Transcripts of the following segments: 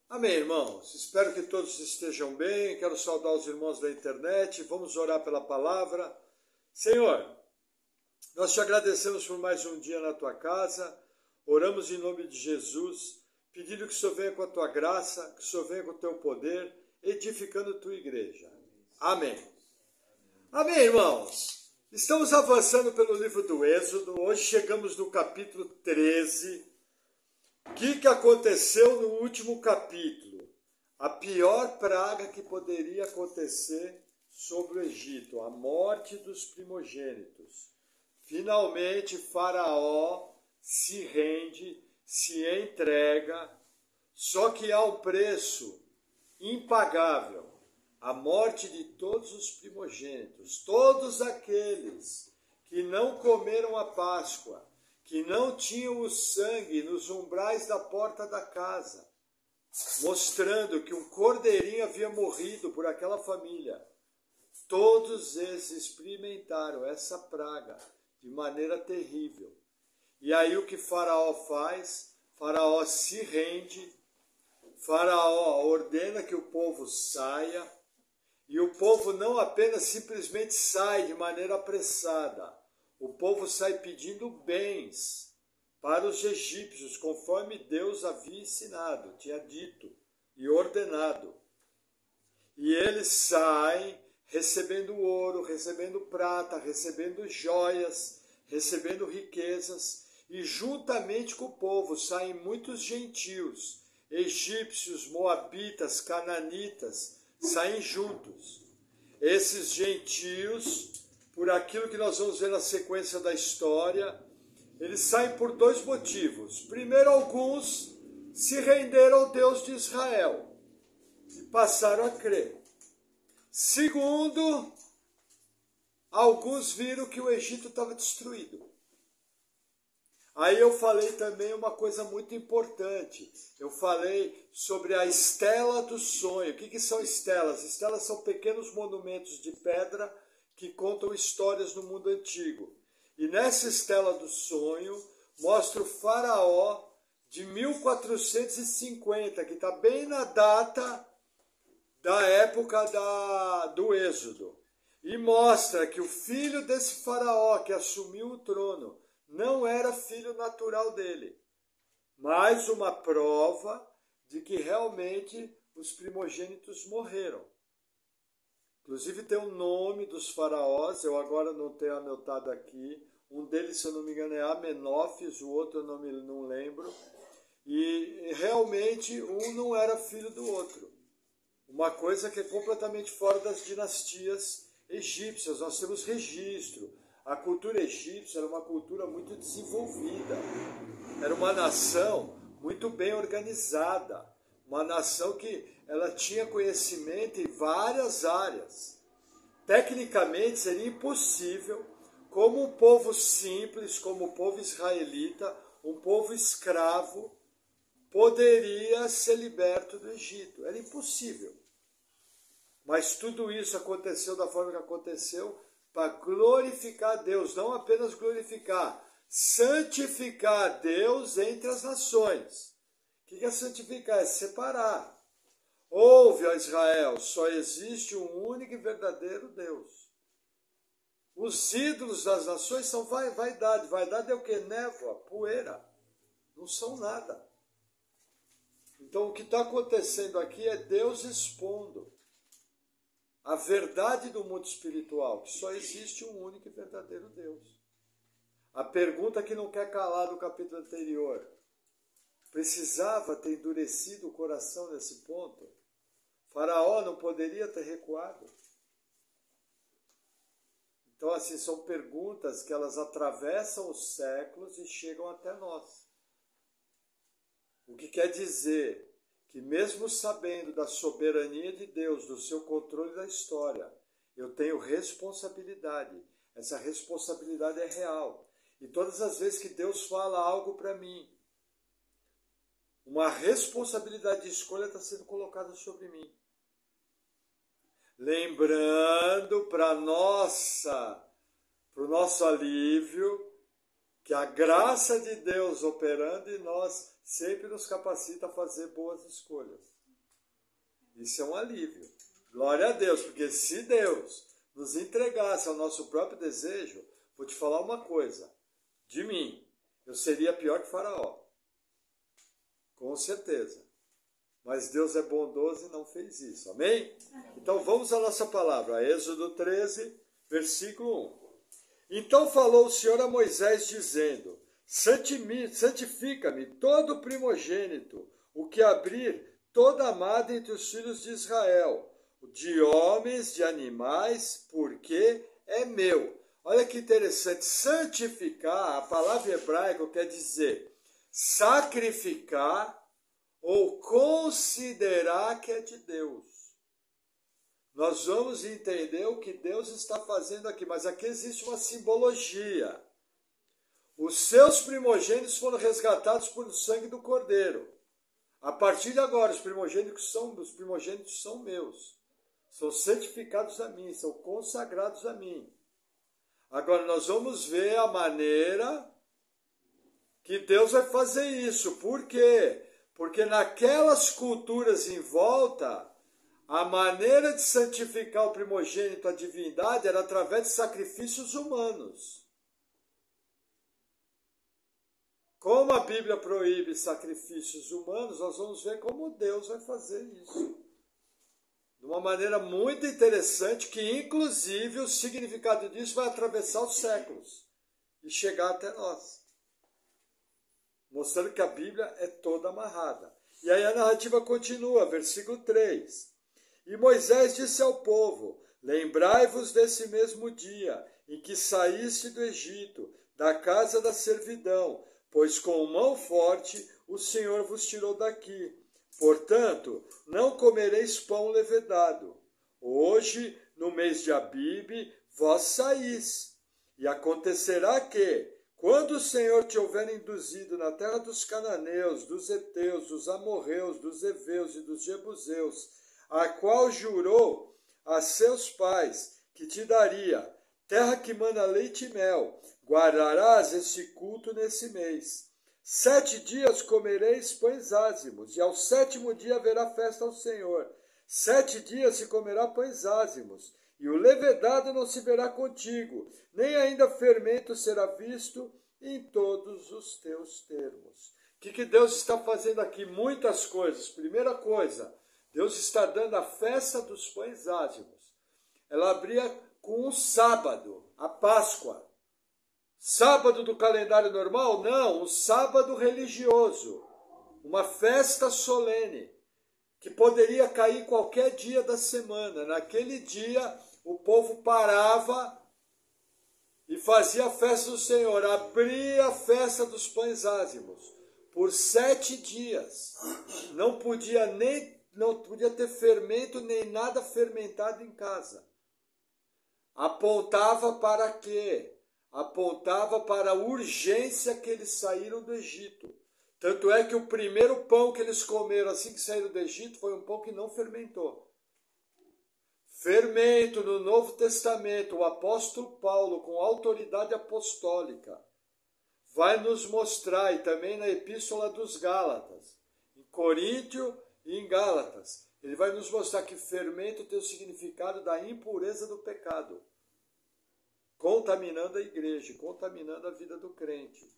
Amém, irmãos. Espero que todos estejam bem. Quero saudar os irmãos da internet. Vamos orar pela palavra. Senhor, nós te agradecemos por mais um dia na tua casa. Oramos em nome de Jesus, pedindo que o Senhor venha com a tua graça, que o Senhor venha com o teu poder, edificando a tua igreja. Amém. Amém, irmãos. Estamos avançando pelo livro do Êxodo. Hoje chegamos no capítulo 13. O que aconteceu no último capítulo? A pior praga que poderia acontecer sobre o Egito, a morte dos primogênitos. Finalmente, Faraó se rende, se entrega, só que há um preço impagável, a morte de todos os primogênitos, todos aqueles que não comeram a Páscoa, que não tinham o sangue nos umbrais da porta da casa, mostrando que um cordeirinho havia morrido por aquela família. Todos esses experimentaram essa praga de maneira terrível. E aí o que Faraó faz? Faraó se rende, Faraó ordena que o povo saia, e o povo não apenas simplesmente sai de maneira apressada, o povo sai pedindo bens para os egípcios, conforme Deus havia ensinado, tinha dito e ordenado. E eles saem recebendo ouro, recebendo prata, recebendo joias, recebendo riquezas, e juntamente com o povo saem muitos gentios, egípcios, moabitas, cananitas, saem juntos. Esses gentios, por aquilo que nós vamos ver na sequência da história, eles saem por dois motivos. Primeiro, alguns se renderam ao Deus de Israel e passaram a crer. Segundo, alguns viram que o Egito estava destruído. Aí eu falei também uma coisa muito importante. Eu falei sobre a estela do sonho. O que são estelas? Estelas são pequenos monumentos de pedra que contam histórias no mundo antigo. E nessa estela do sonho mostra o Faraó de 1450, que está bem na data da época do Êxodo. E mostra que o filho desse Faraó que assumiu o trono não era filho natural dele. Mais uma prova de que realmente os primogênitos morreram. Inclusive tem o nome dos faraós, eu agora não tenho anotado aqui. Um deles, se eu não me engano, é Amenófis, o outro eu não lembro. E realmente um não era filho do outro. Uma coisa que é completamente fora das dinastias egípcias. Nós temos registro. A cultura egípcia era uma cultura muito desenvolvida. Era uma nação muito bem organizada. Uma nação que ela tinha conhecimento em várias áreas. Tecnicamente seria impossível, como um povo simples, como o povo israelita, um povo escravo, poderia ser liberto do Egito. Era impossível. Mas tudo isso aconteceu da forma que aconteceu para glorificar Deus, não apenas glorificar, santificar Deus entre as nações. O que é santificar? É separar. Ouve, ó Israel, só existe um único e verdadeiro Deus. Os ídolos das nações são vaidade. Vaidade é o que? Névoa, poeira. Não são nada. Então o que está acontecendo aqui é Deus expondo a verdade do mundo espiritual, que só existe um único e verdadeiro Deus. A pergunta que não quer calar no capítulo anterior: precisava ter endurecido o coração nesse ponto? Faraó não poderia ter recuado? Então, assim, são perguntas que elas atravessam os séculos e chegam até nós. O que quer dizer que mesmo sabendo da soberania de Deus, do seu controle da história, eu tenho responsabilidade. Essa responsabilidade é real. E todas as vezes que Deus fala algo para mim, uma responsabilidade de escolha está sendo colocada sobre mim. Lembrando para o nosso alívio, que a graça de Deus operando em nós sempre nos capacita a fazer boas escolhas. Isso é um alívio. Glória a Deus, porque se Deus nos entregasse ao nosso próprio desejo, vou te falar uma coisa, de mim, eu seria pior que Faraó. Com certeza. Mas Deus é bondoso e não fez isso. Amém? Então vamos à nossa palavra. Êxodo 13, versículo 1. Então falou o Senhor a Moisés, dizendo: santifica-me todo primogênito, o que abrir toda amada entre os filhos de Israel, de homens, de animais, porque é meu. Olha que interessante. Santificar, a palavra hebraica quer dizer sacrificar ou considerar que é de Deus. Nós vamos entender o que Deus está fazendo aqui, mas aqui existe uma simbologia. Os seus primogênitos foram resgatados por sangue do Cordeiro. A partir de agora, os primogênitos são meus. São santificados a mim, são consagrados a mim. Agora nós vamos ver a maneira que Deus vai fazer isso. Por quê? Porque naquelas culturas em volta, a maneira de santificar o primogênito, a divindade, era através de sacrifícios humanos. Como a Bíblia proíbe sacrifícios humanos, nós vamos ver como Deus vai fazer isso. De uma maneira muito interessante, que inclusive o significado disso vai atravessar os séculos e chegar até nós. Mostrando que a Bíblia é toda amarrada. E aí a narrativa continua, versículo 3. E Moisés disse ao povo: lembrai-vos desse mesmo dia em que saíste do Egito, da casa da servidão, pois com mão forte o Senhor vos tirou daqui. Portanto, não comereis pão levedado. Hoje, no mês de Abibe, vós saís. E acontecerá que, quando o Senhor te houver induzido na terra dos cananeus, dos heteus, dos amorreus, dos heveus e dos jebuseus, a qual jurou a seus pais que te daria, terra que mana leite e mel, guardarás este culto nesse mês. 7 dias comereis pães ázimos, e ao 7º dia haverá festa ao Senhor. 7 dias se comerá pães ázimos, e o levedado não se verá contigo, nem ainda fermento será visto em todos os teus termos. O que Deus está fazendo aqui? Muitas coisas. Primeira coisa, Deus está dando a festa dos pães ázimos. Ela abria com um sábado, a Páscoa. Sábado do calendário normal? Não, um sábado religioso. Uma festa solene, que poderia cair qualquer dia da semana. Naquele dia, o povo parava e fazia a festa do Senhor. Abria a festa dos pães ázimos por 7 dias. Não podia ter fermento nem nada fermentado em casa. Apontava para quê? Apontava para a urgência que eles saíram do Egito. Tanto é que o primeiro pão que eles comeram assim que saíram do Egito foi um pão que não fermentou. Fermento no Novo Testamento, o apóstolo Paulo, com autoridade apostólica, vai nos mostrar, e também na Epístola dos Gálatas, em Coríntio e em Gálatas, ele vai nos mostrar que fermento tem o significado da impureza do pecado, contaminando a igreja, contaminando a vida do crente.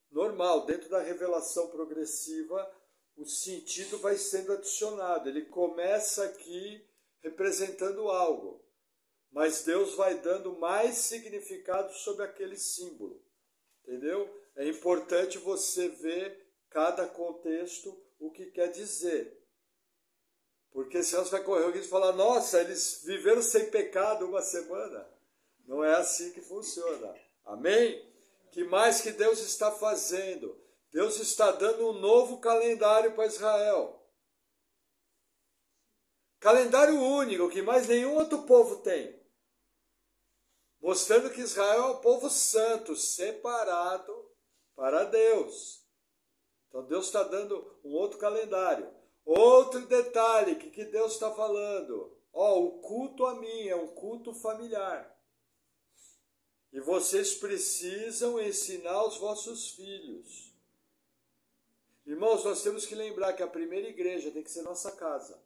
Normal, dentro da revelação progressiva, o sentido vai sendo adicionado. Ele começa aqui representando algo, mas Deus vai dando mais significado sobre aquele símbolo. Entendeu? É importante você ver cada contexto o que quer dizer. Porque senão você vai correr o risco de falar: nossa, eles viveram sem pecado uma semana. Não é assim que funciona. Amém? Que mais que Deus está fazendo? Deus está dando um novo calendário para Israel. Calendário único, que mais nenhum outro povo tem. Mostrando que Israel é um povo santo, separado para Deus. Então Deus está dando um outro calendário. Outro detalhe, que Deus está falando? O culto a mim é um culto familiar. E vocês precisam ensinar os vossos filhos. Irmãos, nós temos que lembrar que a primeira igreja tem que ser nossa casa.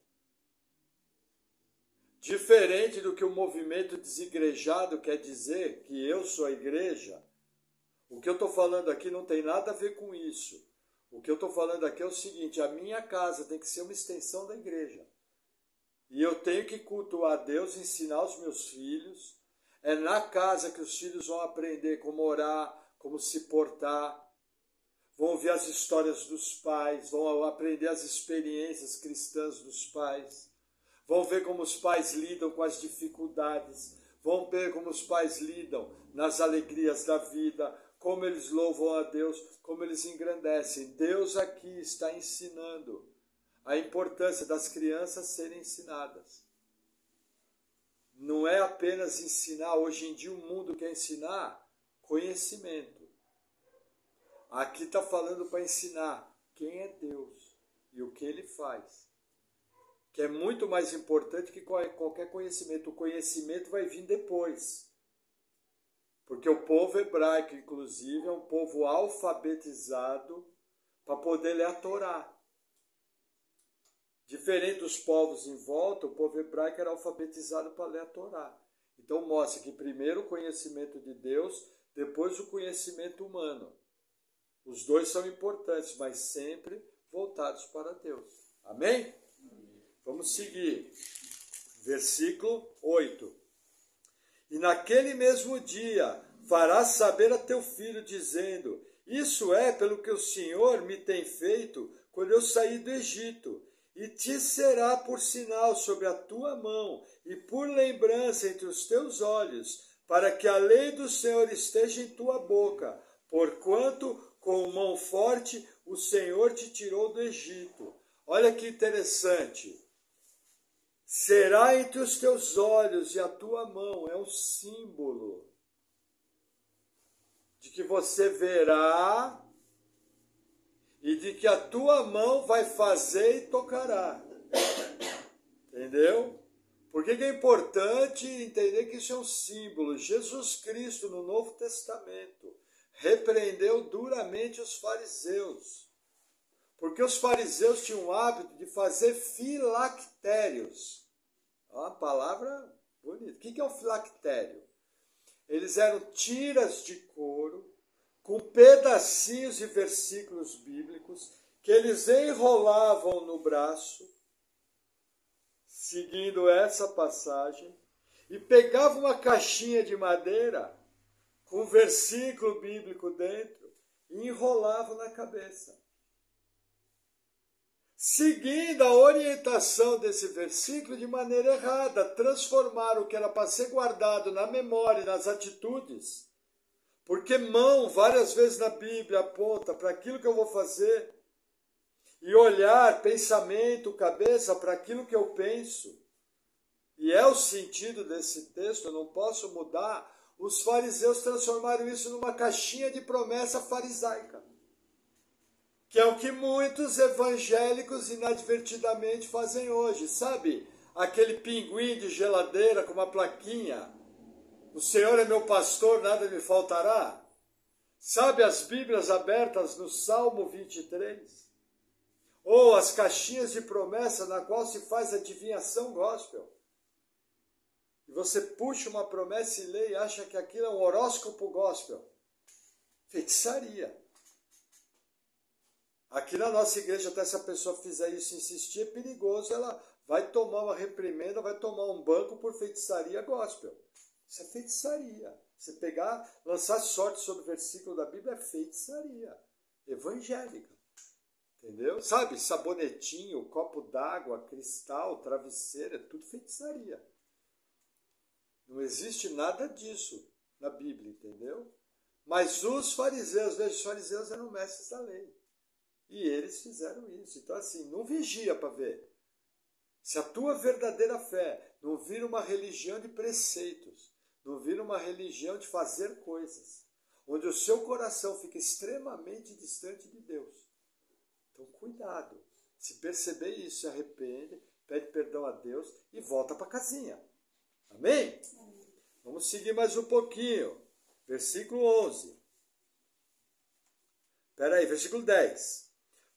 Diferente do que o movimento desigrejado quer dizer, que eu sou a igreja, o que eu estou falando aqui não tem nada a ver com isso. O que eu estou falando aqui é o seguinte: a minha casa tem que ser uma extensão da igreja. E eu tenho que cultuar a Deus, ensinar os meus filhos. É na casa que os filhos vão aprender como orar, como se portar. Vão ouvir as histórias dos pais, vão aprender as experiências cristãs dos pais. Vão ver como os pais lidam com as dificuldades. Vão ver como os pais lidam nas alegrias da vida, como eles louvam a Deus, como eles engrandecem. Deus aqui está ensinando a importância das crianças serem ensinadas. Não é apenas ensinar, hoje em dia o mundo quer ensinar conhecimento. Aqui está falando para ensinar quem é Deus e o que Ele faz. Que é muito mais importante que qualquer conhecimento. O conhecimento vai vir depois. Porque o povo hebraico, inclusive, é um povo alfabetizado para poder ler a Torá. Diferente dos povos em volta, o povo hebraico era alfabetizado para ler a Torá. Então mostra que primeiro o conhecimento de Deus, depois o conhecimento humano. Os dois são importantes, mas sempre voltados para Deus. Amém? Vamos seguir. Versículo 8. E naquele mesmo dia farás saber a teu filho, dizendo: isso é pelo que o Senhor me tem feito quando eu saí do Egito. E te será por sinal sobre a tua mão e por lembrança entre os teus olhos, para que a lei do Senhor esteja em tua boca, porquanto com mão forte o Senhor te tirou do Egito. Olha que interessante. Será entre os teus olhos e a tua mão, é um símbolo de que você verá e de que a tua mão vai fazer e tocará. Entendeu? Por que é importante entender que isso é um símbolo? Jesus Cristo, no Novo Testamento, repreendeu duramente os fariseus. Porque os fariseus tinham o hábito de fazer filactérios. É uma palavra bonita. O que é um filactério? Eles eram tiras de couro com pedacinhos de versículos bíblicos que eles enrolavam no braço, seguindo essa passagem, e pegavam uma caixinha de madeira com um versículo bíblico dentro e enrolavam na cabeça. Seguindo a orientação desse versículo de maneira errada, transformaram o que era para ser guardado na memória e nas atitudes. Porque mão, várias vezes na Bíblia, aponta para aquilo que eu vou fazer. E olhar, pensamento, cabeça, para aquilo que eu penso. E é o sentido desse texto, eu não posso mudar. Os fariseus transformaram isso numa caixinha de promessa farisaica. Que é o que muitos evangélicos inadvertidamente fazem hoje. Sabe? Aquele pinguim de geladeira com uma plaquinha. O Senhor é meu pastor, nada me faltará. Sabe as Bíblias abertas no Salmo 23? Ou as caixinhas de promessa na qual se faz adivinhação gospel. E você puxa uma promessa e lê e acha que aquilo é um horóscopo gospel. Feitiçaria. Aqui na nossa igreja, até se a pessoa fizer isso e insistir, é perigoso. Ela vai tomar uma reprimenda, vai tomar um banco por feitiçaria gospel. Isso é feitiçaria. Você pegar, lançar sorte sobre o versículo da Bíblia é feitiçaria evangélica. Entendeu? Sabe, sabonetinho, copo d'água, cristal, travesseiro, é tudo feitiçaria. Não existe nada disso na Bíblia, entendeu? Mas os fariseus, veja, os fariseus eram mestres da lei. E eles fizeram isso. Então assim, não vigia para ver. Se a tua verdadeira fé não vira uma religião de preceitos, não vira uma religião de fazer coisas, onde o seu coração fica extremamente distante de Deus. Então cuidado. Se perceber isso, se arrepende, pede perdão a Deus e volta para a casinha. Amém? Vamos seguir mais um pouquinho. Versículo 11. Espera aí, versículo 10.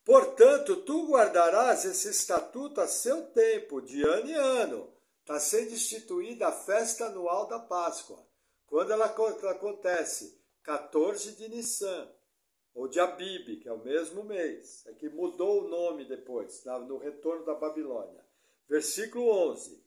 Portanto, tu guardarás esse estatuto a seu tempo, de ano em ano. está sendo instituída a festa anual da Páscoa. Quando ela acontece? 14 de Nissan, ou de Abib, que é o mesmo mês. É que mudou o nome depois, no retorno da Babilônia. Versículo 11.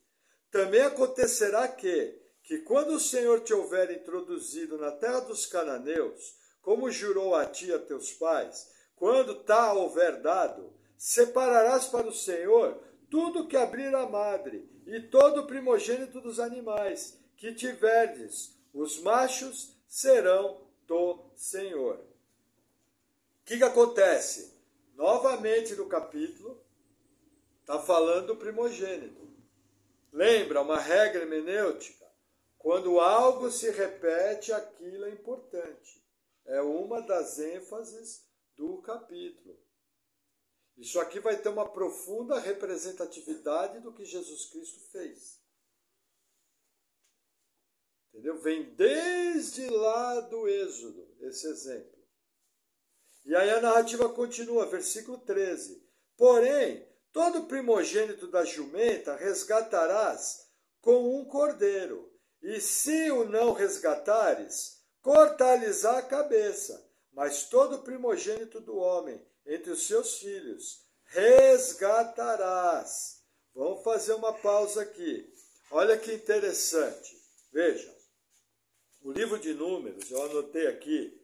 Também acontecerá que quando o Senhor te houver introduzido na terra dos cananeus, como jurou a ti e a teus pais, quando tal houver dado, separarás para o Senhor tudo que abrir a madre, e todo o primogênito dos animais que tiverdes, os machos serão do Senhor. O que acontece? Novamente no capítulo, está falando do primogênito. Lembra, uma regra hermenêutica? Quando algo se repete, aquilo é importante. É uma das ênfases do capítulo. Isso aqui vai ter uma profunda representatividade do que Jesus Cristo fez. Entendeu? Vem desde lá do Êxodo, esse exemplo. E aí a narrativa continua, versículo 13. Porém, todo primogênito da jumenta resgatarás com um cordeiro, e se o não resgatares, cortar-lhes-á a cabeça. Mas todo primogênito do homem entre os seus filhos resgatarás. Vamos fazer uma pausa aqui. Olha que interessante. Veja, o livro de Números, eu anotei aqui,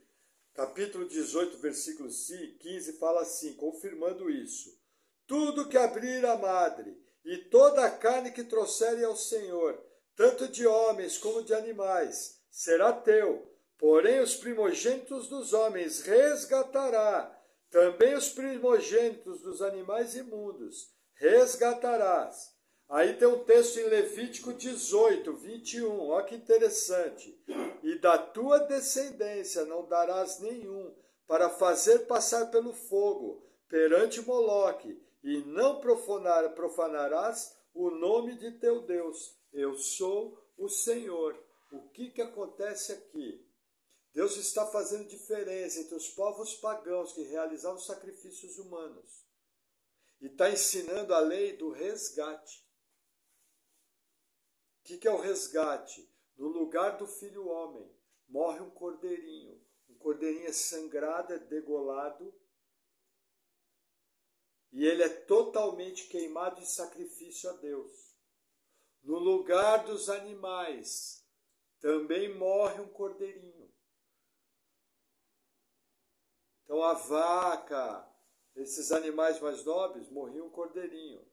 capítulo 18, versículo 15, fala assim, confirmando isso. Tudo que abrir a madre, e toda a carne que trouxerem ao Senhor, tanto de homens como de animais, será teu. Porém os primogênitos dos homens resgatará, também os primogênitos dos animais imundos resgatarás. Aí tem um texto em Levítico 18, 21, olha que interessante. E da tua descendência não darás nenhum, para fazer passar pelo fogo, perante Moloque, e não profanarás o nome de teu Deus. Eu sou o Senhor. O que acontece aqui? Deus está fazendo diferença entre os povos pagãos que realizavam sacrifícios humanos e está ensinando a lei do resgate. O que é o resgate? No lugar do filho homem, morre um cordeirinho. Um cordeirinho é sangrado, é degolado, e ele é totalmente queimado em sacrifício a Deus. No lugar dos animais, também morre um cordeirinho. Então a vaca, esses animais mais nobres, morriam um cordeirinho.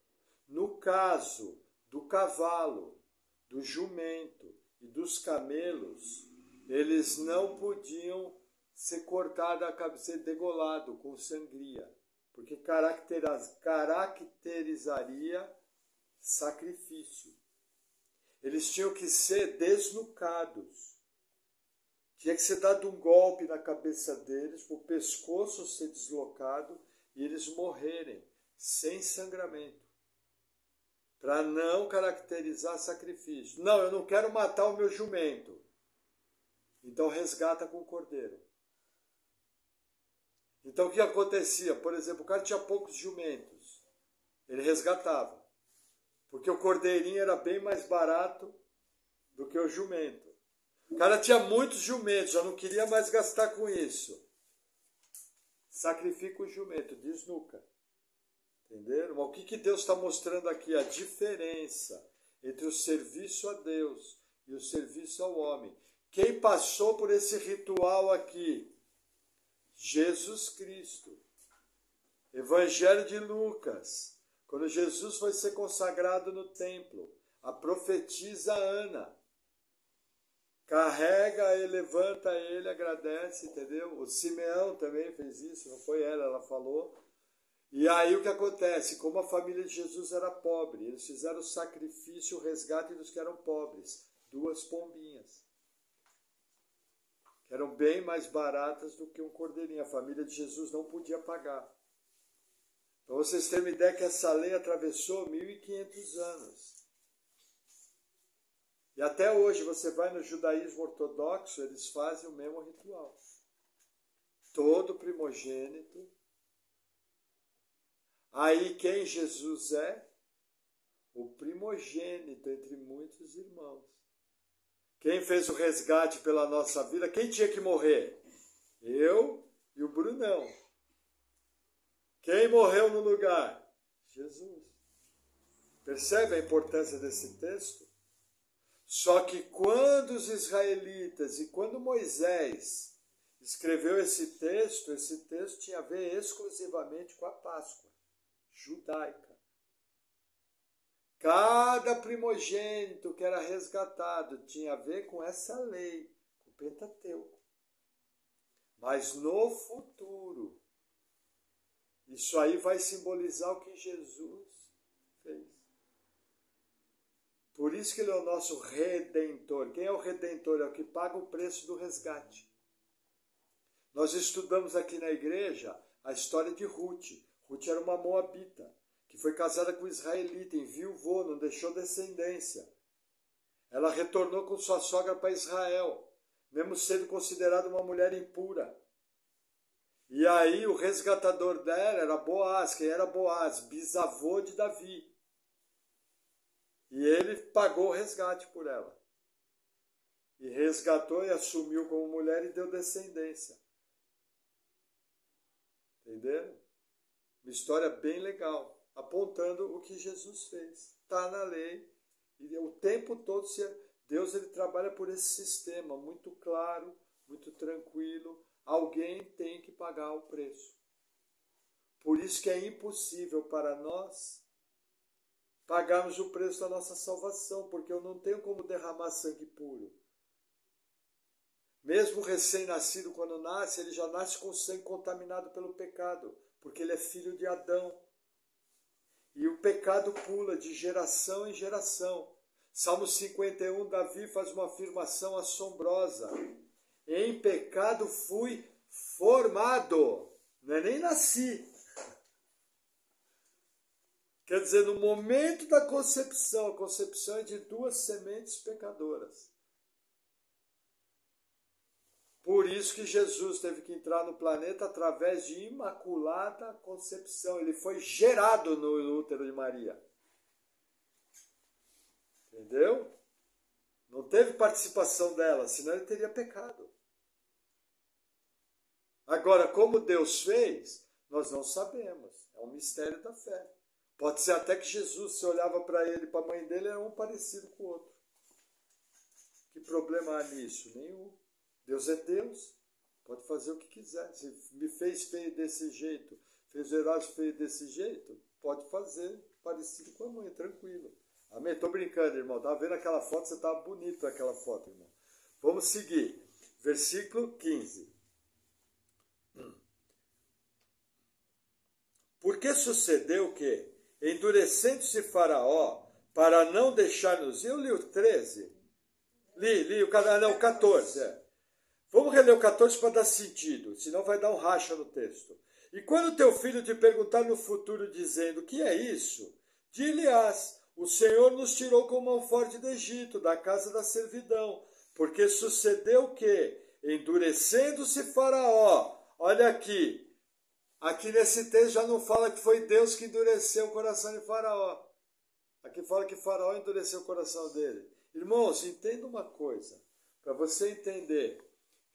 No caso do cavalo, do jumento e dos camelos, eles não podiam ser cortados a cabeça, ser degolado com sangria, porque caracterizaria sacrifício. Eles tinham que ser desnucados. Tinha que ser dado um golpe na cabeça deles, para o pescoço ser deslocado e eles morrerem sem sangramento, para não caracterizar sacrifício. Não, eu não quero matar o meu jumento. Então resgata com o cordeiro. Então o que acontecia? Por exemplo, o cara tinha poucos jumentos. Ele resgatava. Porque o cordeirinho era bem mais barato do que o jumento. O cara tinha muitos jumentos, já não queria mais gastar com isso. Sacrifica o jumento, desnuca. Entenderam? Mas o que Deus está mostrando aqui? A diferença entre o serviço a Deus e o serviço ao homem. Quem passou por esse ritual aqui? Jesus Cristo. Evangelho de Lucas. Quando Jesus foi ser consagrado no templo, a profetisa Ana carrega ele, levanta ele, agradece, entendeu? O Simeão também fez isso, não foi ela falou. E aí o que acontece? Como a família de Jesus era pobre, eles fizeram o sacrifício, o resgate dos que eram pobres. 2 pombinhas. Que eram bem mais baratas do que um cordeirinho. A família de Jesus não podia pagar. Para vocês terem uma ideia que essa lei atravessou 1.500 anos. E até hoje você vai no judaísmo ortodoxo, eles fazem o mesmo ritual. Todo primogênito. Aí quem Jesus é? o primogênito entre muitos irmãos. Quem fez o resgate pela nossa vida? Quem tinha que morrer? Eu e o Brunão. Quem morreu no lugar? Jesus. Percebe a importância desse texto? Só que quando os israelitas e quando Moisés escreveu esse texto tinha a ver exclusivamente com a Páscoa judaica. Cada primogênito que era resgatado tinha a ver com essa lei, com o Pentateuco. Mas no futuro, isso aí vai simbolizar o que Jesus fez. Por isso que ele é o nosso Redentor. Quem é o Redentor? É o que paga o preço do resgate. Nós estudamos aqui na igreja a história de Ruth. Ruth era uma moabita, que foi casada com um israelita, enviuvou, não deixou descendência. Ela retornou com sua sogra para Israel, mesmo sendo considerada uma mulher impura. E aí o resgatador dela era Boaz. Quem era Boaz? Bisavô de Davi. E ele pagou o resgate por ela. E resgatou e assumiu como mulher e deu descendência. Entenderam? Uma história bem legal, apontando o que Jesus fez. Está na lei. E o tempo todo Deus ele trabalha por esse sistema muito claro, muito tranquilo. Alguém tem que pagar o preço. Por isso que é impossível para nós pagarmos o preço da nossa salvação, porque eu não tenho como derramar sangue puro. Mesmo o recém-nascido, quando nasce, ele já nasce com o sangue contaminado pelo pecado, porque ele é filho de Adão. E o pecado pula de geração em geração. Salmo 51, Davi faz uma afirmação assombrosa. Em pecado fui formado, não é nem nasci. Quer dizer, no momento da concepção, a concepção é de duas sementes pecadoras. Por isso que Jesus teve que entrar no planeta através de imaculada concepção. Ele foi gerado no útero de Maria. Entendeu? Não teve participação dela, senão ele teria pecado. Agora, como Deus fez, nós não sabemos. É um mistério da fé. Pode ser até que Jesus, se olhava para ele e para a mãe dele, era um parecido com o outro. Que problema há nisso? Nenhum. Deus é Deus, pode fazer o que quiser. Se me fez feio desse jeito, fez o Erasmo feio desse jeito, pode fazer parecido com a mãe, tranquilo. Amém? Estou brincando, irmão. Estava vendo aquela foto, você estava bonito naquela foto, irmão. Vamos seguir. Versículo 15. Porque sucedeu que, endurecendo-se Faraó, para não deixar-nos... Eu li o 13? Li o 14, Vamos reler o 14 para dar sentido, senão vai dar um racha no texto. E quando teu filho te perguntar no futuro, dizendo, que é isso? Dir-lhe-ás, o Senhor nos tirou com mão forte do Egito, da casa da servidão. Porque sucedeu que, endurecendo-se Faraó, olha aqui nesse texto já não fala que foi Deus que endureceu o coração de Faraó. Aqui fala que Faraó endureceu o coração dele. Irmãos, entenda uma coisa, para você entender.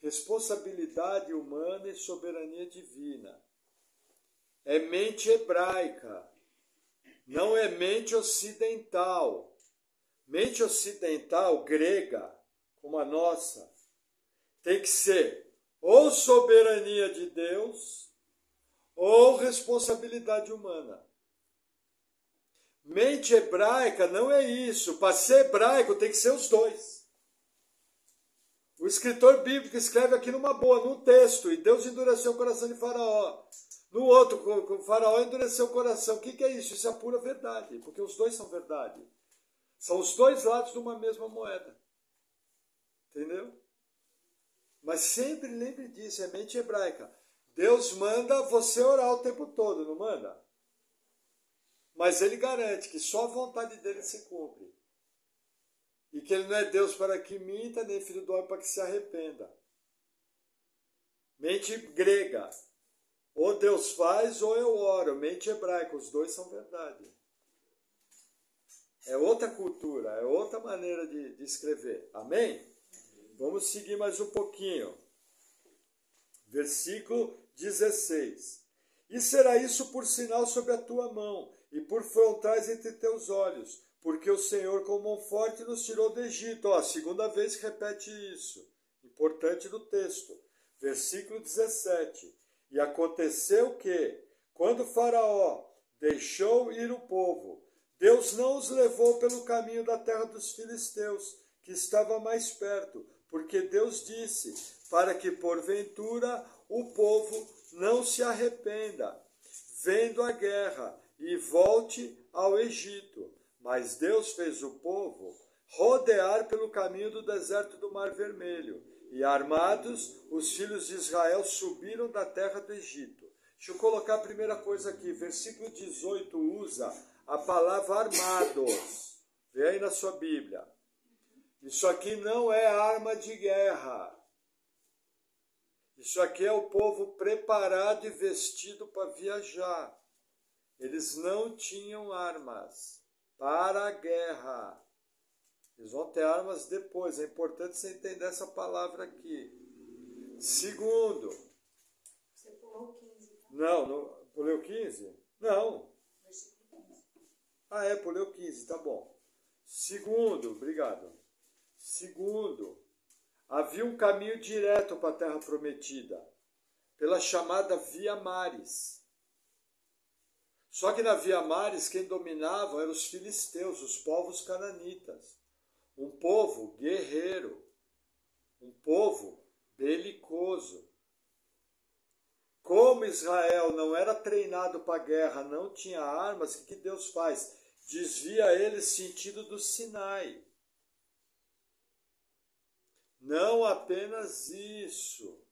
Responsabilidade humana e soberania divina. É mente hebraica, não é mente ocidental. Mente ocidental, grega, como a nossa, tem que ser ou soberania de Deus ou responsabilidade humana. Mente hebraica não é isso. Para ser hebraico tem que ser os dois. O escritor bíblico escreve aqui numa boa, num texto, e Deus endureceu o coração de Faraó. No outro, o Faraó endureceu o coração. O que é isso? Isso é a pura verdade, porque os dois são verdade. São os dois lados de uma mesma moeda. Entendeu? Mas sempre lembre disso, é mente hebraica. Deus manda você orar o tempo todo, não manda? Mas ele garante que só a vontade dele se cumpre. E que ele não é Deus para que minta, nem filho do homem para que se arrependa. Mente grega. Ou Deus faz ou eu oro. Mente hebraica. Os dois são verdade. É outra cultura, é outra maneira de escrever. Amém? Vamos seguir mais um pouquinho. Versículo 16. E será isso por sinal sobre a tua mão, e por frontais entre teus olhos, porque o Senhor com mão forte nos tirou do Egito. Ó, a segunda vez que repete isso. Importante no texto. Versículo 17. E aconteceu que, quando Faraó deixou ir o povo, Deus não os levou pelo caminho da terra dos filisteus, que estava mais perto, porque Deus disse, para que porventura o povo não se arrependa, vendo a guerra, e volte ao Egito. Mas Deus fez o povo rodear pelo caminho do deserto do Mar Vermelho, e armados, os filhos de Israel subiram da terra do Egito. Deixa eu colocar a primeira coisa aqui, versículo 18 usa a palavra armados. Vê aí na sua Bíblia. Isso aqui não é arma de guerra. Isso aqui é o povo preparado e vestido para viajar. Eles não tinham armas para a guerra. Eles vão ter armas depois. É importante você entender essa palavra aqui. Segundo. Você pulou 15, tá? Não, pulei o 15? Não. Versículo 15. Ah, pulei o 15, tá bom. Segundo, obrigado. Segundo, havia um caminho direto para a terra prometida, pela chamada Via Maris. Só que na Via Maris, quem dominava eram os filisteus, os povos cananitas. Um povo guerreiro, um povo belicoso. Como Israel não era treinado para a guerra, não tinha armas, o que Deus faz? Desvia eles sentido do Sinai. Não apenas isso.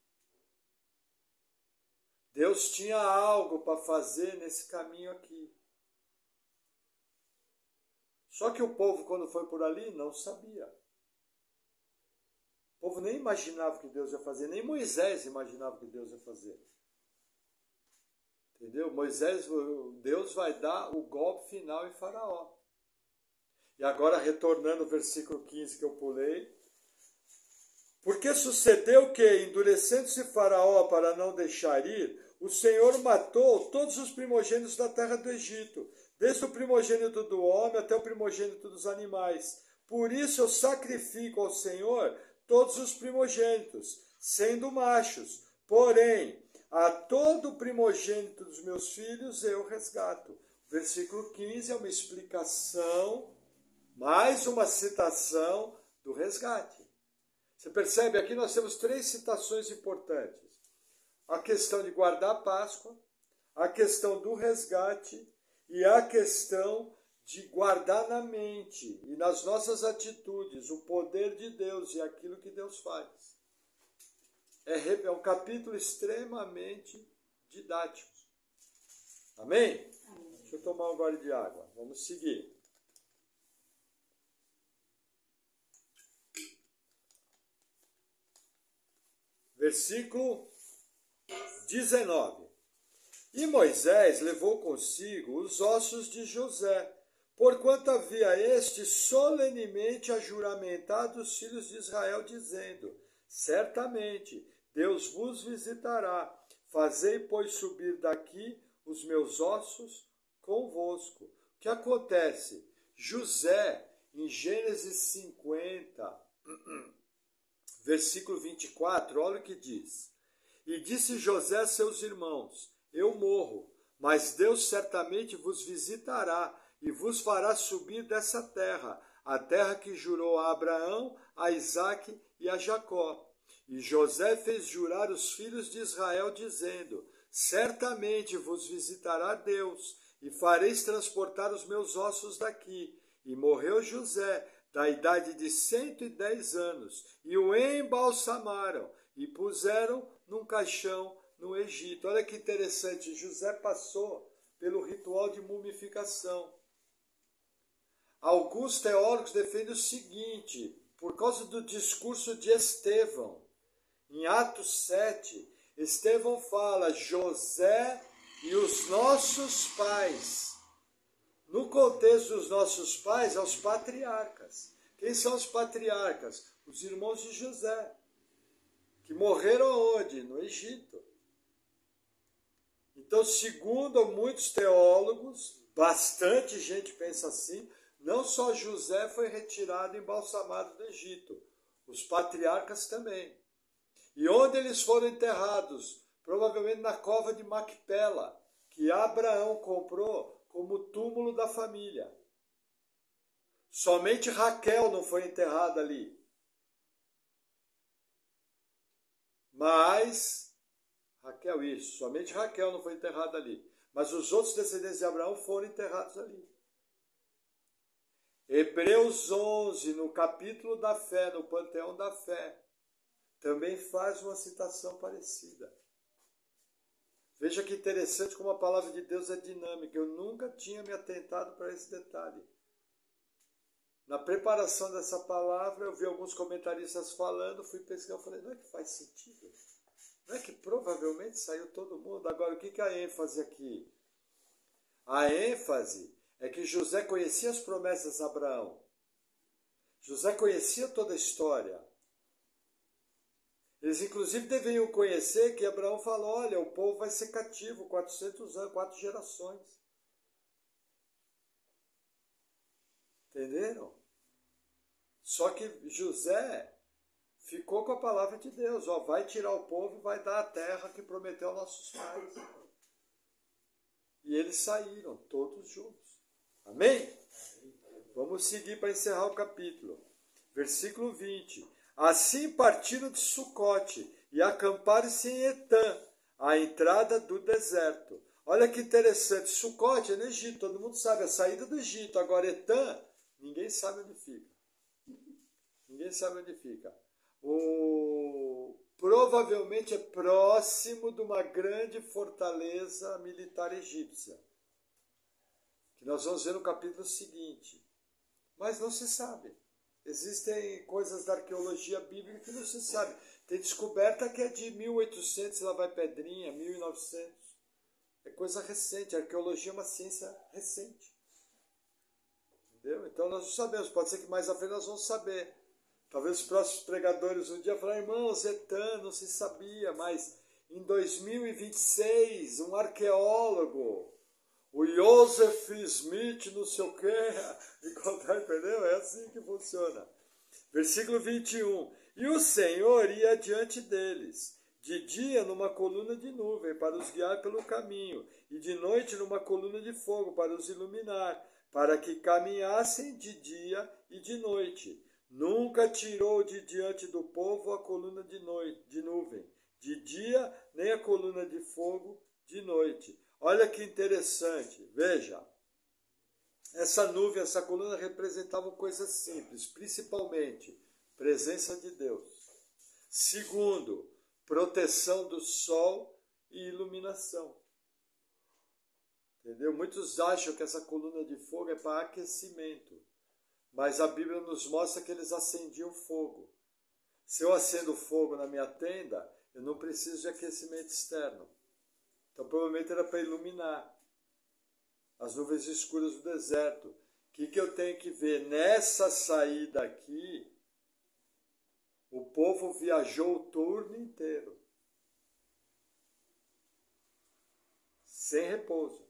Deus tinha algo para fazer nesse caminho aqui. Só que o povo, quando foi por ali, não sabia. O povo nem imaginava o que Deus ia fazer, nem Moisés imaginava o que Deus ia fazer. Entendeu? Deus vai dar o golpe final em Faraó. E agora, retornando ao versículo 15 que eu pulei. Porque sucedeu que, endurecendo-se Faraó para não deixar ir, o Senhor matou todos os primogênitos da terra do Egito, desde o primogênito do homem até o primogênito dos animais. Por isso eu sacrifico ao Senhor todos os primogênitos, sendo machos. Porém, a todo primogênito dos meus filhos eu resgato. Versículo 15 é uma explicação, mais uma citação do resgate. Você percebe? Aqui nós temos 3 citações importantes. A questão de guardar a Páscoa, a questão do resgate e a questão de guardar na mente e nas nossas atitudes o poder de Deus e aquilo que Deus faz. É um capítulo extremamente didático. Amém? Amém. Deixa eu tomar um gole de água. Vamos seguir. Versículo 19. E Moisés levou consigo os ossos de José, porquanto havia este solenemente ajuramentado os filhos de Israel, dizendo: certamente Deus vos visitará, fazei, pois, subir daqui os meus ossos convosco. O que acontece? José, em Gênesis 50, versículo 24, olha o que diz. E disse José a seus irmãos: eu morro, mas Deus certamente vos visitará e vos fará subir dessa terra, a terra que jurou a Abraão, a Isaque e a Jacó. E José fez jurar os filhos de Israel, dizendo: certamente vos visitará Deus, e fareis transportar os meus ossos daqui. E morreu José, da idade de 110 anos, e o embalsamaram, e puseram num caixão no Egito. Olha que interessante, José passou pelo ritual de mumificação. Alguns teólogos defendem o seguinte, por causa do discurso de Estevão. Em Atos 7, Estevão fala: José e os nossos pais No contexto dos nossos pais, aos patriarcas. Quem são os patriarcas? Os irmãos de José, que morreram onde? No Egito. Então, segundo muitos teólogos, bastante gente pensa assim, não só José foi retirado e embalsamado do Egito, os patriarcas também. E onde eles foram enterrados? Provavelmente na cova de Macpela, que Abraão comprou como túmulo da família. Somente Raquel não foi enterrada ali. Mas, Raquel, isso, somente Raquel não foi enterrada ali. Mas os outros descendentes de Abraão foram enterrados ali. Hebreus 11, no capítulo da fé, no Panteão da Fé, também faz uma citação parecida. Veja que interessante como a palavra de Deus é dinâmica. Eu nunca tinha me atentado para esse detalhe. Na preparação dessa palavra, eu vi alguns comentaristas falando, fui pesquisar, falei, não é que faz sentido? Não é que provavelmente saiu todo mundo? Agora, o que é a ênfase aqui? A ênfase é que José conhecia as promessas de Abraão. José conhecia toda a história. Eles, inclusive, deveriam conhecer que Abraão falou, olha, o povo vai ser cativo 400 anos, 4 gerações. Entenderam? Só que José ficou com a palavra de Deus, ó, vai tirar o povo e vai dar a terra que prometeu aos nossos pais. E eles saíram, todos juntos. Amém? Vamos seguir para encerrar o capítulo. Versículo 20. Assim partiram de Sucote e acamparam-se em Etã, à entrada do deserto. Olha que interessante, Sucote é no Egito, todo mundo sabe, a saída do Egito. Agora Etã, ninguém sabe onde fica. Ninguém sabe onde fica. Provavelmente é próximo de uma grande fortaleza militar egípcia, que nós vamos ver no capítulo seguinte. Mas não se sabe. Existem coisas da arqueologia bíblica que não se sabe. Tem descoberta que é de 1800, lá vai pedrinha, 1900. É coisa recente, a arqueologia é uma ciência recente. Entendeu? Então nós não sabemos, pode ser que mais à frente nós vamos saber. Talvez os próximos pregadores um dia falarem, irmãos, Etã, não se sabia, mas em 2026, um arqueólogo, o Joseph Smith, não sei o quê, entendeu? É assim que funciona. Versículo 21. E o Senhor ia adiante deles, de dia numa coluna de nuvem, para os guiar pelo caminho, e de noite numa coluna de fogo, para os iluminar, para que caminhassem de dia e de noite. Nunca tirou de diante do povo a coluna de nuvem, de dia, nem a coluna de fogo de noite. Olha que interessante, veja. Essa nuvem, essa coluna representavam coisas simples, principalmente presença de Deus. Segundo, proteção do sol e iluminação. Entendeu? Muitos acham que essa coluna de fogo é para aquecimento. Mas a Bíblia nos mostra que eles acendiam fogo. Se eu acendo fogo na minha tenda, eu não preciso de aquecimento externo. Então provavelmente era para iluminar as nuvens escuras do deserto. O que eu tenho que ver? Nessa saída aqui, o povo viajou o turno inteiro. Sem repouso.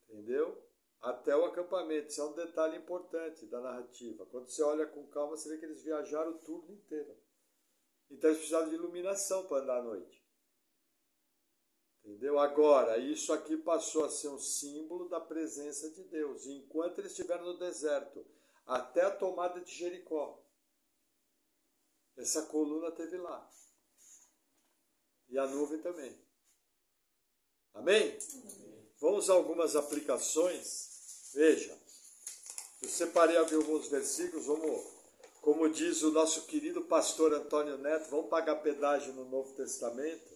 Entendeu? Até o acampamento. Isso é um detalhe importante da narrativa. Quando você olha com calma, você vê que eles viajaram o turno inteiro. Então eles precisavam de iluminação para andar à noite. Entendeu? Agora, isso aqui passou a ser um símbolo da presença de Deus. Enquanto eles estiveram no deserto, até a tomada de Jericó, essa coluna teve lá. E a nuvem também. Amém? Amém. Vamos a algumas aplicações. Veja, eu separei aqui alguns versículos, como diz o nosso querido pastor Antônio Neto, vamos pagar pedágio no Novo Testamento.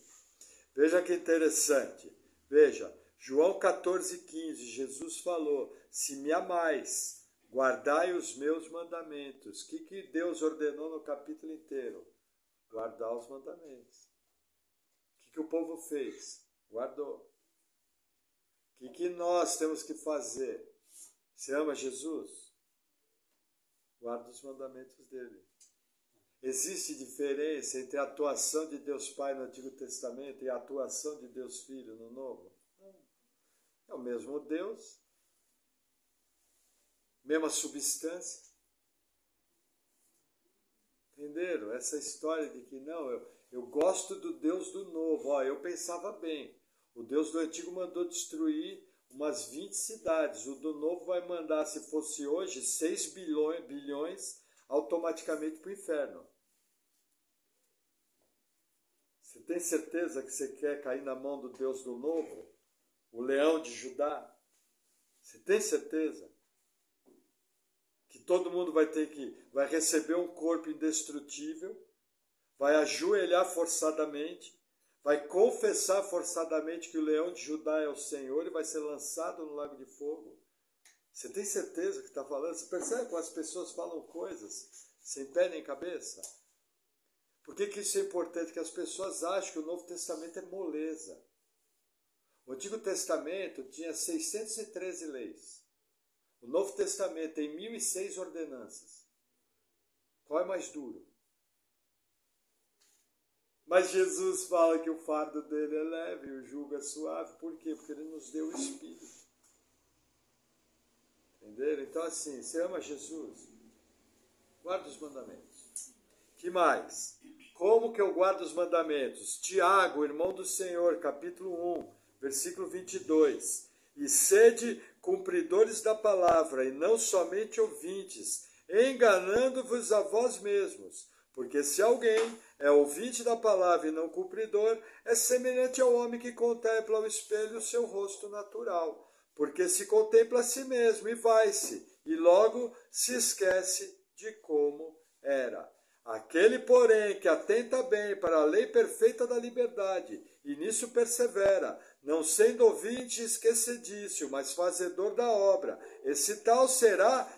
Veja que interessante. Veja, João 14,15, Jesus falou, se me amais, guardai os meus mandamentos. O que Deus ordenou no capítulo inteiro? Guardar os mandamentos. O que o povo fez? Guardou. que nós temos que fazer? Você ama Jesus? Guarda os mandamentos dele. Existe diferença entre a atuação de Deus Pai no Antigo Testamento e a atuação de Deus Filho no Novo? Não. É o mesmo Deus, mesma substância. Entenderam? Essa história de que não, eu gosto do Deus do Novo. Ó, eu pensava bem. O Deus do Antigo mandou destruir umas 20 cidades. O do Novo vai mandar, se fosse hoje, 6 bilhões automaticamente para o inferno. Você tem certeza que você quer cair na mão do Deus do Novo? O leão de Judá? Você tem certeza? Que todo mundo vai receber um corpo indestrutível, vai ajoelhar forçadamente, vai confessar forçadamente que o leão de Judá é o Senhor e vai ser lançado no lago de fogo. Você tem certeza que está falando? Você percebe como as pessoas falam coisas sem pé nem cabeça? Por que isso é importante? Que as pessoas acham que o Novo Testamento é moleza. O Antigo Testamento tinha 613 leis. O Novo Testamento tem 1006 ordenanças. Qual é mais duro? Mas Jesus fala que o fardo dele é leve e o jugo é suave. Por quê? Porque ele nos deu o Espírito. Entenderam? Então assim, você ama Jesus? Guarda os mandamentos. Que mais? Como que eu guardo os mandamentos? Tiago, irmão do Senhor, capítulo 1, versículo 22. E sede cumpridores da palavra, e não somente ouvintes, enganando-vos a vós mesmos. Porque se alguém é ouvinte da palavra e não cumpridor, é semelhante ao homem que contempla ao espelho o seu rosto natural. Porque se contempla a si mesmo e vai-se, e logo se esquece de como era. Aquele, porém, que atenta bem para a lei perfeita da liberdade, e nisso persevera, não sendo ouvinte esquecedício, mas fazedor da obra, esse tal será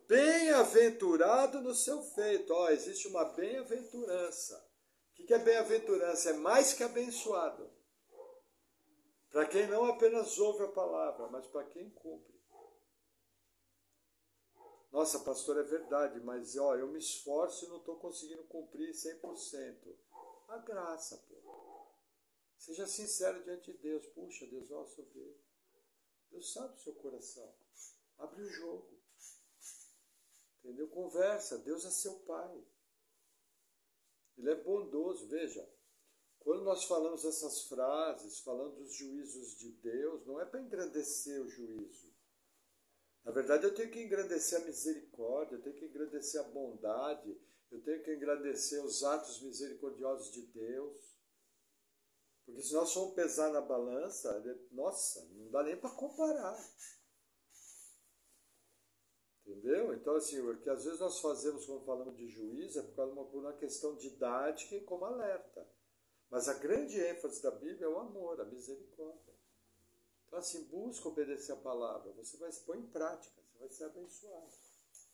bem-aventurado no seu feito. Existe uma bem-aventurança. O que é bem-aventurança? É mais que abençoado. Para quem não apenas ouve a palavra, mas para quem cumpre. Nossa, pastor, é verdade, mas eu me esforço e não estou conseguindo cumprir 100%. A graça, pô. Seja sincero diante de Deus. Puxa, Deus, sou ver. Deus sabe o seu coração. Abre o jogo. Entendeu? Conversa. Deus é seu pai. Ele é bondoso. Veja, quando nós falamos essas frases, falando dos juízos de Deus, não é para engrandecer o juízo. Na verdade, eu tenho que engrandecer a misericórdia, eu tenho que engrandecer a bondade, eu tenho que engrandecer os atos misericordiosos de Deus. Porque se nós formos pesar na balança, nossa, não dá nem para comparar. Entendeu? Então, assim, o que às vezes nós fazemos quando falamos de juízo é por uma questão didática e como alerta. Mas a grande ênfase da Bíblia é o amor, a misericórdia. Então, assim, busca obedecer a palavra. Você vai se pôr em prática, você vai ser abençoado.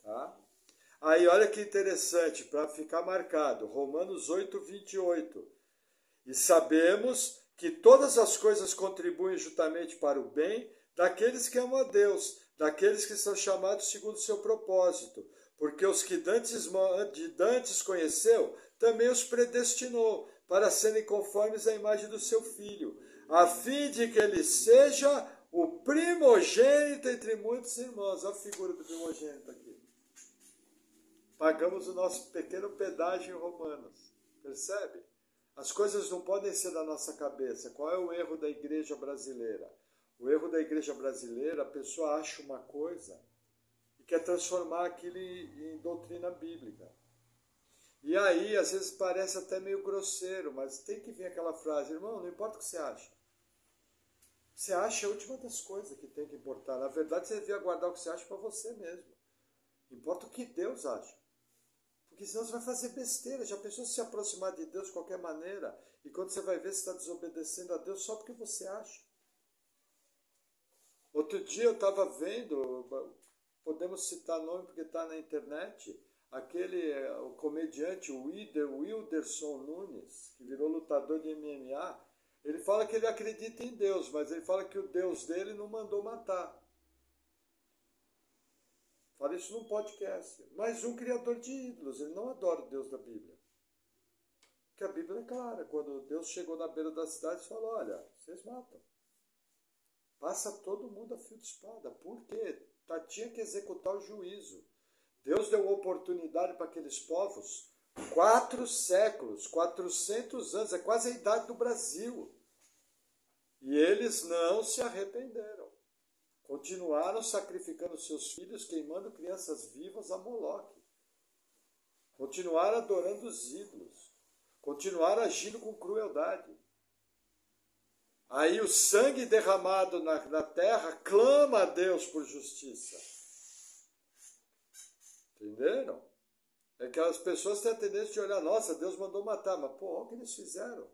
Tá? Aí, olha que interessante, para ficar marcado. Romanos 8, 28. E sabemos que todas as coisas contribuem juntamente para o bem daqueles que amam a Deus, daqueles que são chamados segundo o seu propósito. Porque os que dantes conheceu, também os predestinou para serem conformes à imagem do seu Filho, a fim de que ele seja o primogênito entre muitos irmãos. Olha a figura do primogênito aqui. Pagamos o nosso pequeno pedágio em Romanos. Percebe? As coisas não podem ser da nossa cabeça. Qual é o erro da igreja brasileira? O erro da igreja brasileira, a pessoa acha uma coisa e quer transformar aquilo em doutrina bíblica. E aí, às vezes parece até meio grosseiro, mas tem que vir aquela frase, irmão, não importa o que você acha. Você acha a última das coisas que tem que importar. Na verdade, você devia guardar o que você acha para você mesmo. Importa o que Deus acha. Porque senão você vai fazer besteira. Já pensou se aproximar de Deus de qualquer maneira? E quando você vai ver, você está desobedecendo a Deus só porque você acha. Outro dia eu estava vendo, podemos citar nome porque está na internet, o comediante Whindersson Nunes, que virou lutador de MMA, Ele fala que ele acredita em Deus, mas ele fala que o Deus dele não mandou matar. Fala isso num podcast. Mas um criador de ídolos, ele não adora o Deus da Bíblia. Porque a Bíblia é clara. Quando Deus chegou na beira da cidade, falou, olha, vocês matam. Passa todo mundo a fio de espada. Por quê? Tinha que executar o juízo. Deus deu oportunidade para aqueles povos 4 séculos, 400 anos, é quase a idade do Brasil. E eles não se arrependeram. Continuaram sacrificando seus filhos, queimando crianças vivas a Moloque. Continuaram adorando os ídolos. Continuaram agindo com crueldade. Aí o sangue derramado na terra clama a Deus por justiça. Entenderam? É que as pessoas têm a tendência de olhar, nossa, Deus mandou matar, mas pô, olha o que eles fizeram.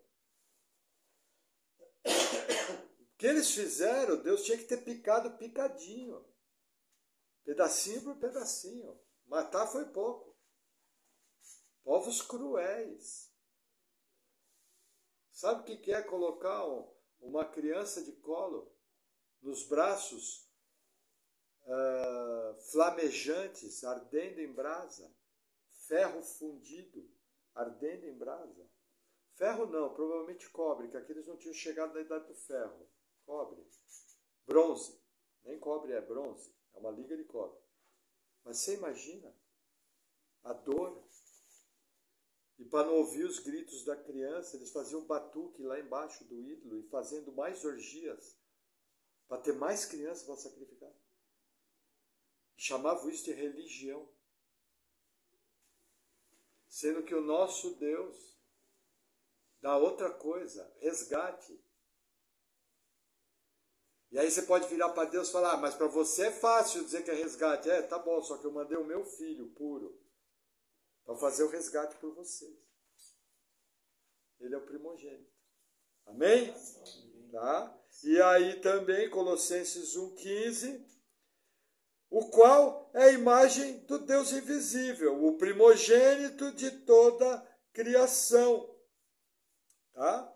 O que eles fizeram, Deus tinha que ter picado picadinho. Pedacinho por pedacinho. Matar foi pouco. Povos cruéis. Sabe o que é colocar uma criança de colo nos braços flamejantes, ardendo em brasa? Ferro fundido, ardendo em brasa. Ferro não, provavelmente cobre, que aqueles não tinham chegado na idade do ferro. Cobre. Bronze. Nem cobre é bronze. É uma liga de cobre. Mas você imagina a dor. E para não ouvir os gritos da criança, eles faziam batuque lá embaixo do ídolo e fazendo mais orgias para ter mais crianças para sacrificar. Chamavam isso de religião. Sendo que o nosso Deus dá outra coisa, resgate. E aí você pode virar para Deus e falar, mas para você é fácil dizer que é resgate. É, tá bom, só que eu mandei o meu filho puro para fazer o resgate por vocês. Ele é o primogênito. Amém? Tá? E aí também, Colossenses 1,15, o qual é a imagem do Deus invisível, o primogênito de toda criação. Tá?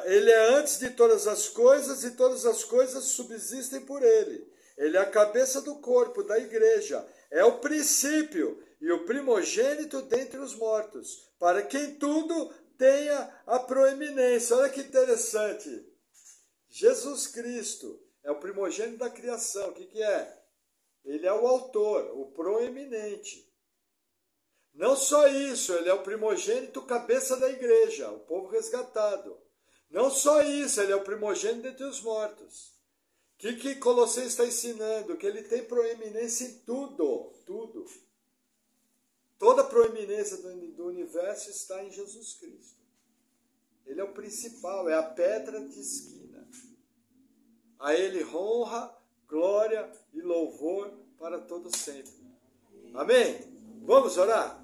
Ele é antes de todas as coisas e todas as coisas subsistem por ele. Ele é a cabeça do corpo, da igreja. É o princípio e o primogênito dentre os mortos, para quem tudo tenha a proeminência. Olha que interessante. Jesus Cristo é o primogênito da criação. O que é? Ele é o autor, o proeminente. Não só isso, ele é o primogênito cabeça da igreja, o povo resgatado. Não só isso, ele é o primogênito entre os mortos. O que Colossenses está ensinando? Que ele tem proeminência em tudo, tudo. Toda a proeminência do universo está em Jesus Cristo. Ele é o principal, é a pedra de esquina. A ele honra, glória e louvor para todo sempre. Amém? Vamos orar?